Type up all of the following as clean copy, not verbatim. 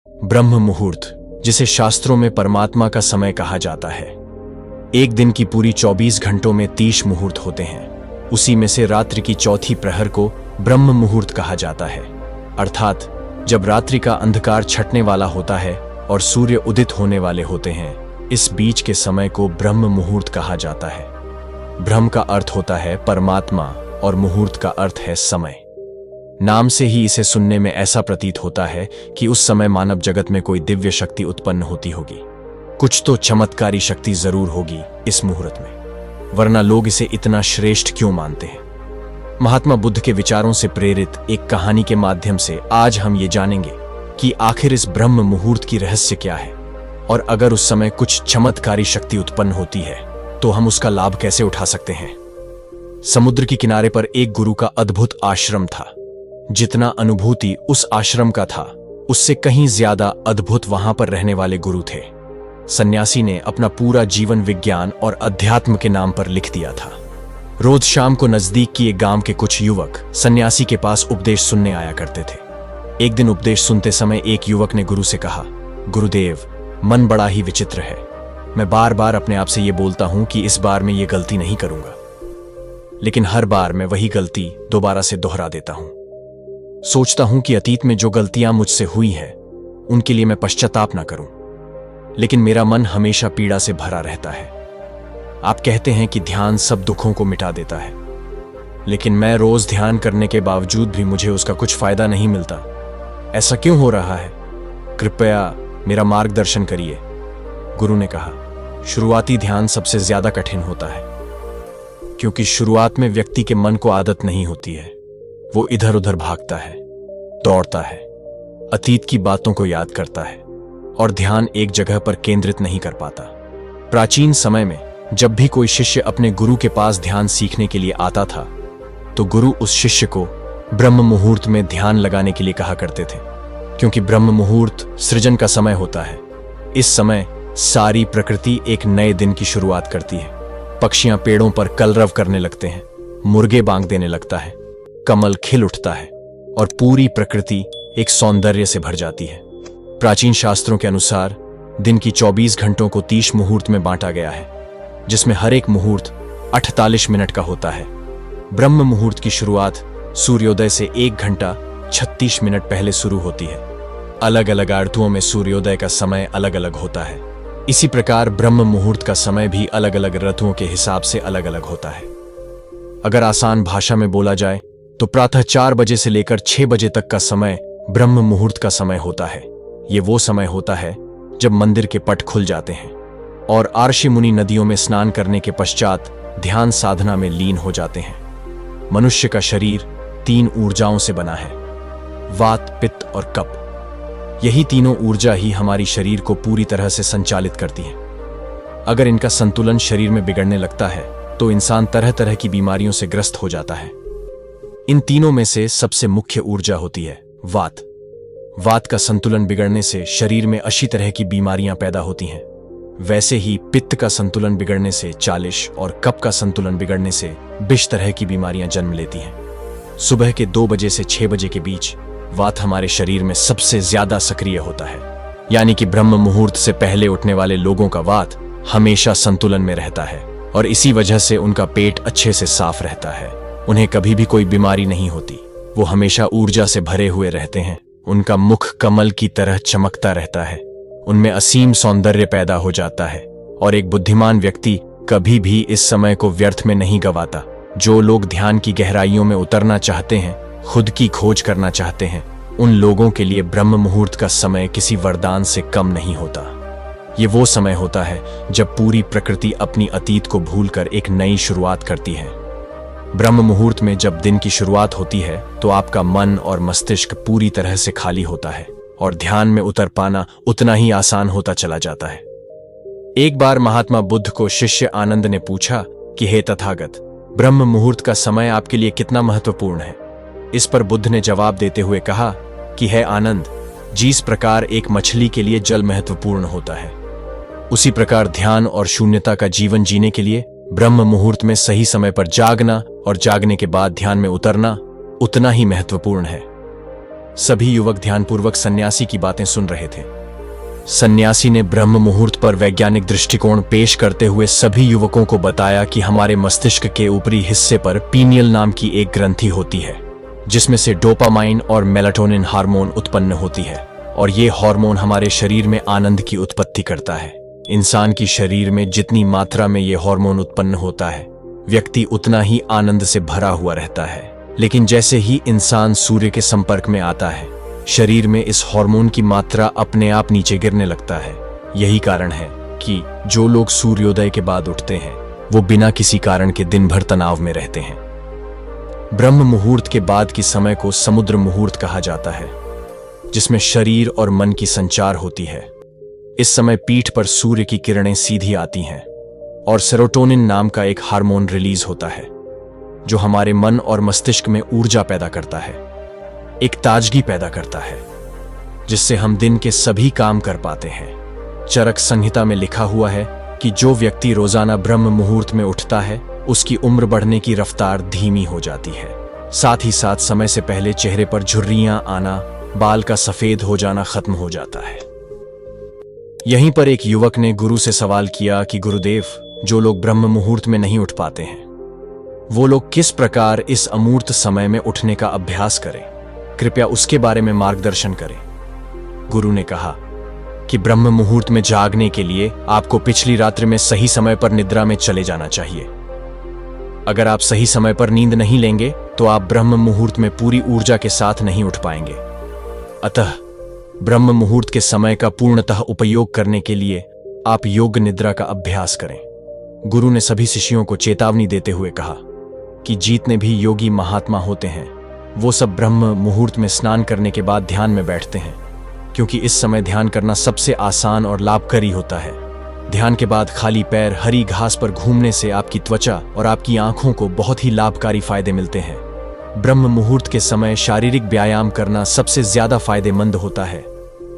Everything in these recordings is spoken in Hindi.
ब्रह्म मुहूर्त, जिसे शास्त्रों में परमात्मा का समय कहा जाता है। एक दिन की पूरी 24 घंटों में 30 मुहूर्त होते हैं। उसी में से रात्रि की चौथी प्रहर को ब्रह्म मुहूर्त कहा जाता है, अर्थात जब रात्रि का अंधकार छटने वाला होता है और सूर्य उदित होने वाले होते हैं, इस बीच के समय को ब्रह्म मुहूर्त कहा जाता है। ब्रह्म का अर्थ होता है परमात्मा और मुहूर्त का अर्थ है समय। नाम से ही इसे सुनने में ऐसा प्रतीत होता है कि उस समय मानव जगत में कोई दिव्य शक्ति उत्पन्न होती होगी। कुछ तो चमत्कारी शक्ति जरूर होगी इस मुहूर्त में, वरना लोग इसे इतना श्रेष्ठ क्यों मानते हैं। महात्मा बुद्ध के विचारों से प्रेरित एक कहानी के माध्यम से आज हम ये जानेंगे कि आखिर इस ब्रह्म मुहूर्त की रहस्य क्या है, और अगर उस समय कुछ चमत्कारी शक्ति उत्पन्न होती है तो हम उसका लाभ कैसे उठा सकते हैं। समुद्र के किनारे पर एक गुरु का अद्भुत आश्रम था। जितना अनुभूति उस आश्रम का था, उससे कहीं ज्यादा अद्भुत वहां पर रहने वाले गुरु थे। सन्यासी ने अपना पूरा जीवन विज्ञान और अध्यात्म के नाम पर लिख दिया था। रोज शाम को नजदीक की एक गांव के कुछ युवक सन्यासी के पास उपदेश सुनने आया करते थे। एक दिन उपदेश सुनते समय एक युवक ने गुरु से कहा, गुरुदेव, मन बड़ा ही विचित्र है। मैं बार बार अपने आप से ये बोलता हूं कि इस बार मैं ये गलती नहीं करूंगा, लेकिन हर बार मैं वही गलती दोबारा से दोहरा देता हूं। सोचता हूं कि अतीत में जो गलतियां मुझसे हुई हैं, उनके लिए मैं पश्चाताप ना करूं, लेकिन मेरा मन हमेशा पीड़ा से भरा रहता है। आप कहते हैं कि ध्यान सब दुखों को मिटा देता है, लेकिन मैं रोज ध्यान करने के बावजूद भी मुझे उसका कुछ फायदा नहीं मिलता। ऐसा क्यों हो रहा है? कृपया मेरा मार्गदर्शन करिए। गुरु ने कहा, शुरुआती ध्यान सबसे ज्यादा कठिन होता है, क्योंकि शुरुआत में व्यक्ति के मन को आदत नहीं होती है। वो इधर उधर भागता है, दौड़ता है, अतीत की बातों को याद करता है और ध्यान एक जगह पर केंद्रित नहीं कर पाता। प्राचीन समय में जब भी कोई शिष्य अपने गुरु के पास ध्यान सीखने के लिए आता था, तो गुरु उस शिष्य को ब्रह्म मुहूर्त में ध्यान लगाने के लिए कहा करते थे, क्योंकि ब्रह्म मुहूर्त सृजन का समय होता है। इस समय सारी प्रकृति एक नए दिन की शुरुआत करती है। पक्षियां पेड़ों पर कलरव करने लगते हैं, मुर्गे बांग देने लगता है, कमल खिल उठता है और पूरी प्रकृति एक सौंदर्य से भर जाती है। प्राचीन शास्त्रों के अनुसार दिन की 24 घंटों को 30 मुहूर्त में बांटा गया है, जिसमें हर एक मुहूर्त 48 मिनट का होता है। ब्रह्म मुहूर्त की शुरुआत सूर्योदय से 1 घंटा 36 मिनट पहले शुरू होती है। अलग अलग आरतुओं में सूर्योदय का समय अलग अलग होता है। इसी प्रकार ब्रह्म मुहूर्त का समय भी अलग अलग ऋतुओं के हिसाब से अलग अलग होता है। अगर आसान भाषा में बोला जाए तो प्रातः 4 बजे से लेकर 6 बजे तक का समय ब्रह्म मुहूर्त का समय होता है। ये वो समय होता है जब मंदिर के पट खुल जाते हैं और आर्षि मुनि नदियों में स्नान करने के पश्चात ध्यान साधना में लीन हो जाते हैं। मनुष्य का शरीर 3 ऊर्जाओं से बना है, वात, पित्त और कफ। यही तीनों ऊर्जा ही हमारी शरीर को पूरी तरह से संचालित करती है। अगर इनका संतुलन शरीर में बिगड़ने लगता है तो इंसान तरह तरह की बीमारियों से ग्रस्त हो जाता है। इन तीनों में से सबसे मुख्य ऊर्जा होती है वात। वात का संतुलन बिगड़ने से शरीर में 80 तरह की बीमारियां पैदा होती हैं। वैसे ही पित्त का संतुलन बिगड़ने से 40 और कफ का संतुलन बिगड़ने से 20 तरह की बीमारियां जन्म लेती हैं। सुबह के 2 बजे से 6 बजे के बीच वात हमारे शरीर में सबसे ज्यादा सक्रिय होता है, यानी कि ब्रह्म मुहूर्त से पहले उठने वाले लोगों का वात हमेशा संतुलन में रहता है और इसी वजह से उनका पेट अच्छे से साफ रहता है। उन्हें कभी भी कोई बीमारी नहीं होती। वो हमेशा ऊर्जा से भरे हुए रहते हैं। उनका मुख कमल की तरह चमकता रहता है। उनमें असीम सौंदर्य पैदा हो जाता है और एक बुद्धिमान व्यक्ति कभी भी इस समय को व्यर्थ में नहीं गवाता। जो लोग ध्यान की गहराइयों में उतरना चाहते हैं, खुद की खोज करना चाहते हैं, उन लोगों के लिए ब्रह्म मुहूर्त का समय किसी वरदान से कम नहीं होता। ये वो समय होता है जब पूरी प्रकृति अपनी अतीत को भूलकर एक नई शुरुआत करती है। ब्रह्म मुहूर्त में जब दिन की शुरुआत होती है तो आपका मन और मस्तिष्क पूरी तरह से खाली होता है और ध्यान में उतर पाना उतना ही आसान होता चला जाता है। एक बार महात्मा बुद्ध को शिष्य आनंद ने पूछा कि हे तथागत, ब्रह्म मुहूर्त का समय आपके लिए कितना महत्वपूर्ण है? इस पर बुद्ध ने जवाब देते हुए कहा कि हे आनंद, जिस प्रकार एक मछली के लिए जल महत्वपूर्ण होता है, उसी प्रकार ध्यान और शून्यता का जीवन जीने के लिए ब्रह्म मुहूर्त में सही समय पर जागना और जागने के बाद ध्यान में उतरना उतना ही महत्वपूर्ण है। सभी युवक ध्यानपूर्वक सन्यासी की बातें सुन रहे थे। सन्यासी ने ब्रह्म मुहूर्त पर वैज्ञानिक दृष्टिकोण पेश करते हुए सभी युवकों को बताया कि हमारे मस्तिष्क के ऊपरी हिस्से पर पीनियल नाम की एक ग्रंथि होती है, जिसमें से डोपामाइन और मेलाटोनिन हार्मोन उत्पन्न होती है, और ये हार्मोन हमारे शरीर में आनंद की उत्पत्ति करता है। इंसान की शरीर में जितनी मात्रा में ये हार्मोन उत्पन्न होता है, व्यक्ति उतना ही आनंद से भरा हुआ रहता है। लेकिन जैसे ही इंसान सूर्य के संपर्क में आता है, शरीर में इस हार्मोन की मात्रा अपने आप नीचे गिरने लगता है। यही कारण है कि जो लोग सूर्योदय के बाद उठते हैं, वो बिना किसी कारण के दिन भर तनाव में रहते हैं। ब्रह्म मुहूर्त के बाद की समय को समुद्र मुहूर्त कहा जाता है, जिसमें शरीर और मन की संचार होती है। इस समय पीठ पर सूर्य की किरणें सीधी आती हैं और सेरोटोनिन नाम का एक हार्मोन रिलीज होता है, जो हमारे मन और मस्तिष्क में ऊर्जा पैदा करता है, एक ताजगी पैदा करता है, जिससे हम दिन के सभी काम कर पाते हैं। चरक संहिता में लिखा हुआ है कि जो व्यक्ति रोजाना ब्रह्म मुहूर्त में उठता है, उसकी उम्र बढ़ने की रफ्तार धीमी हो जाती है। साथ ही साथ समय से पहले चेहरे पर झुर्रियां आना, बाल का सफेद हो जाना खत्म हो जाता है। यहीं पर एक युवक ने गुरु से सवाल किया कि गुरुदेव, जो लोग ब्रह्म मुहूर्त में नहीं उठ पाते हैं, वो लोग किस प्रकार इस अमूर्त समय में उठने का अभ्यास करें? कृपया उसके बारे में मार्गदर्शन करें। गुरु ने कहा कि ब्रह्म मुहूर्त में जागने के लिए आपको पिछली रात्रि में सही समय पर निद्रा में चले जाना चाहिए। अगर आप सही समय पर नींद नहीं लेंगे तो आप ब्रह्म मुहूर्त में पूरी ऊर्जा के साथ नहीं उठ पाएंगे। अतः ब्रह्म मुहूर्त के समय का पूर्णतः उपयोग करने के लिए आप योग निद्रा का अभ्यास करें। गुरु ने सभी शिष्यों को चेतावनी देते हुए कहा कि जितने भी योगी महात्मा होते हैं, वो सब ब्रह्म मुहूर्त में स्नान करने के बाद ध्यान में बैठते हैं, क्योंकि इस समय ध्यान करना सबसे आसान और लाभकारी होता है। ध्यान के बाद खाली पैर हरी घास पर घूमने से आपकी त्वचा और आपकी आंखों को बहुत ही लाभकारी फायदे मिलते हैं। ब्रह्म मुहूर्त के समय शारीरिक व्यायाम करना सबसे ज्यादा फायदेमंद होता है।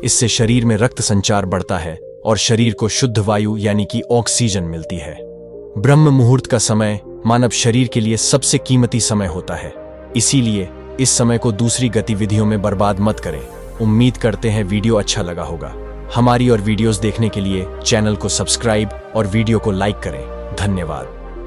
इससे शरीर में रक्त संचार बढ़ता है और शरीर को शुद्ध वायु यानी कि ऑक्सीजन मिलती है। ब्रह्म मुहूर्त का समय मानव शरीर के लिए सबसे कीमती समय होता है, इसीलिए इस समय को दूसरी गतिविधियों में बर्बाद मत करें। उम्मीद करते हैं वीडियो अच्छा लगा होगा। हमारी और वीडियोस देखने के लिए चैनल को सब्सक्राइब और वीडियो को लाइक करें। धन्यवाद।